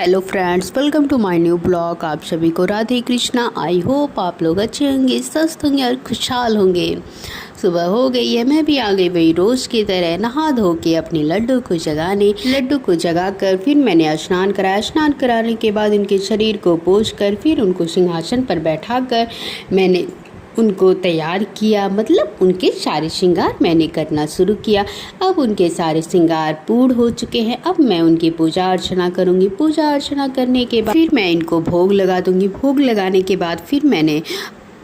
Hello friends, welcome to my new blog. आप सभी को राधे कृष्णा। आई होप आप लोग अच्छे होंगे, स्वस्थ होंगे और खुशहाल होंगे। सुबह हो गई है, मैं भी आ गई वही रोज़ की तरह नहा धो के अपने लड्डू को जगाकर फिर मैंने स्नान कराया। स्नान कराने के बाद इनके शरीर को पोंछ कर फिर उनको सिंहासन पर बैठाकर मैंने उनको तैयार किया, मतलब उनके सारे श्रृंगार मैंने करना शुरू किया। अब उनके सारे श्रृंगार पूर्ण हो चुके हैं। अब मैं उनकी पूजा अर्चना करूंगी। पूजा अर्चना करने के बाद फिर मैं इनको भोग लगा दूंगी। भोग लगाने के बाद फिर मैंने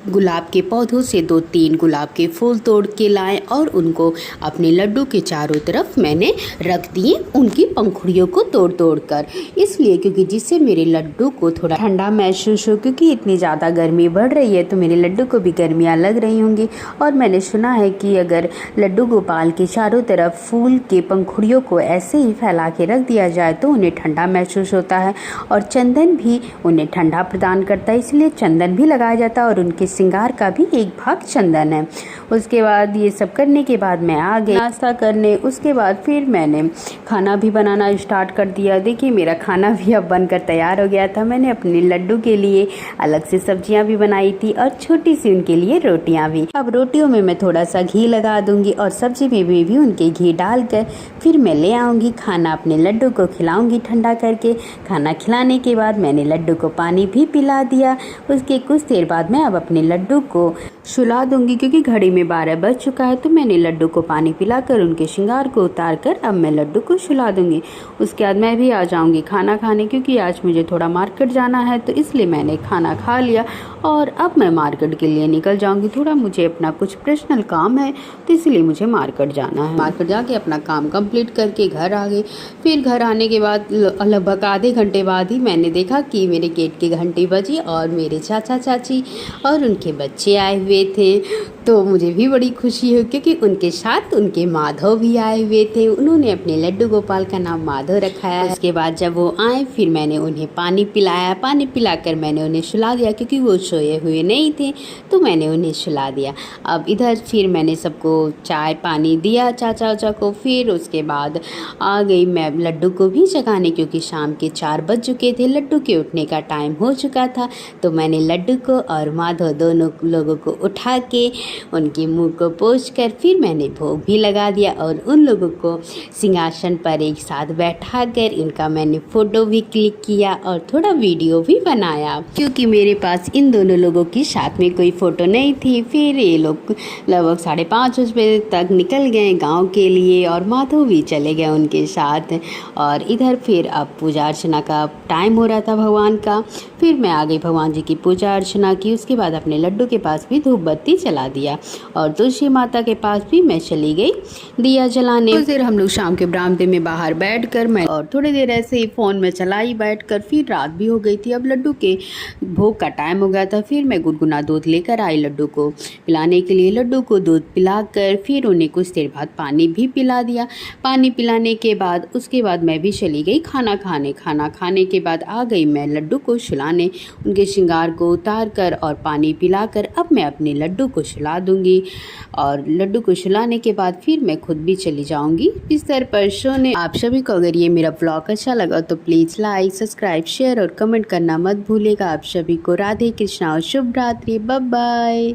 गुलाब के पौधों से 2-3 गुलाब के फूल तोड़ के लाए और उनको अपने लड्डू के चारों तरफ मैंने रख दिए, उनकी पंखुड़ियों को तोड़ कर, इसलिए क्योंकि जिससे मेरे लड्डू को थोड़ा ठंडा महसूस हो, क्योंकि इतनी ज़्यादा गर्मी बढ़ रही है तो मेरे लड्डू को भी गर्मियाँ लग रही होंगी। और मैंने सुना है कि अगर लड्डू गोपाल के चारों तरफ फूल के पंखुड़ियों को ऐसे ही फैला के रख दिया जाए तो उन्हें ठंडा महसूस होता है और चंदन भी उन्हें ठंडा प्रदान करता है, इसलिए चंदन भी लगाया जाता है और उनके श्रृंगार का भी एक भाग चंदन है। उसके बाद ये सब करने के बाद मैं आ गई नाश्ता करने। उसके बाद फिर मैंने खाना भी बनाना स्टार्ट कर दिया। देखिए मेरा खाना भी अब बनकर तैयार हो गया था। मैंने अपने लड्डू के लिए अलग से सब्जियां भी बनाई थी और छोटी सी उनके लिए रोटियां भी। अब रोटियों में मैं थोड़ा सा घी लगा दूंगी और सब्जी में भी उनके घी डालकर फिर मैं ले आऊँगी खाना, अपने लड्डू को खिलाऊँगी ठंडा करके। खाना खिलाने के बाद मैंने लड्डू को पानी भी पिला दिया। उसके कुछ देर बाद मैं अब अपने लड्डू को सुला दूंगी, क्योंकि घड़ी में 12 बज चुका है। तो मैंने लड्डू को पानी पिलाकर उनके श्रृंगार को उतार कर अब मैं लड्डू को सुला दूंगी। उसके बाद मैं भी आ जाऊंगी खाना खाने, क्योंकि आज मुझे थोड़ा मार्केट जाना है तो इसलिए मैंने खाना खा लिया और अब मैं मार्केट के लिए निकल जाऊंगी। थोड़ा मुझे अपना कुछ पर्सनल काम है तो इसलिए मुझे मार्केट जाना है। मार्केट जाके अपना काम कंप्लीट करके घर आ गई। फिर घर आने के बाद लगभग आधे घंटे बाद ही मैंने देखा कि मेरे गेट की घंटी बजी और मेरे चाचा चाची और उनके बच्चे आए हुए थे। तो मुझे भी बड़ी खुशी हुई, क्योंकि उनके साथ उनके माधव भी आए हुए थे। उन्होंने अपने लड्डू गोपाल का नाम माधव रखा है। उसके बाद जब वो आए फिर मैंने उन्हें पानी पिलाया। पानी पिलाकर मैंने उन्हें सुला दिया, क्योंकि वो सोए हुए नहीं थे तो मैंने उन्हें सुला दिया। अब इधर फिर मैंने सबको चाय पानी दिया, चाचा वाचा को। फिर उसके बाद आ गई मैं लड्डू को भी जगाने, क्योंकि शाम के 4 बज चुके थे, लड्डू के उठने का टाइम हो चुका था। तो मैंने लड्डू को और माधव दोनों लोगों को उठा के उनके मुंह को पोंछकर फिर मैंने भोग भी लगा दिया और उन लोगों को सिंहासन पर एक साथ बैठाकर इनका मैंने फ़ोटो भी क्लिक किया और थोड़ा वीडियो भी बनाया, क्योंकि मेरे पास इन दोनों लोगों की साथ में कोई फ़ोटो नहीं थी। फिर ये लोग लगभग 5:30 बजे तक निकल गए गाँव के लिए और माधव भी चले गए उनके साथ। और इधर फिर अब पूजा अर्चना का टाइम हो रहा था भगवान का। फिर मैं आ गई, भगवान जी की पूजा अर्चना की। उसके बाद अपने लड्डू के पास भी धूप बत्ती जला दिया और तुलसी माता के पास भी मैं चली गई दिया जलाने। कुछ देर हम लोग शाम के बरामदे में बाहर बैठकर मैं और थोड़ी देर ऐसे ही फ़ोन में चलाई बैठकर। फिर रात भी हो गई थी, अब लड्डू के भोग का टाइम हो गया था। फिर मैं गुनगुना दूध लेकर आई लड्डू को पिलाने के लिए। लड्डू को दूध पिलाकर फिर उन्हें कुछ देर बाद पानी भी पिला दिया। पानी पिलाने के बाद उसके बाद मैं भी चली गई खाना खाने। खाना खाने के बाद आ गई मैं लड्डू को सुलाने, उनके श्रृंगार को उतार कर और पानी पिलाकर अब मैं अपने लड्डू को सुला दूंगी। और लड्डू को सुलाने के बाद फिर मैं खुद भी चली जाऊंगी बिस्तर पर सोने। आप सभी को अगर ये मेरा ब्लॉग अच्छा लगा तो प्लीज़ लाइक, सब्सक्राइब, शेयर और कमेंट करना मत भूलिएगा। आप सभी को राधे कृष्णा और शुभ रात्रि। Bye bye.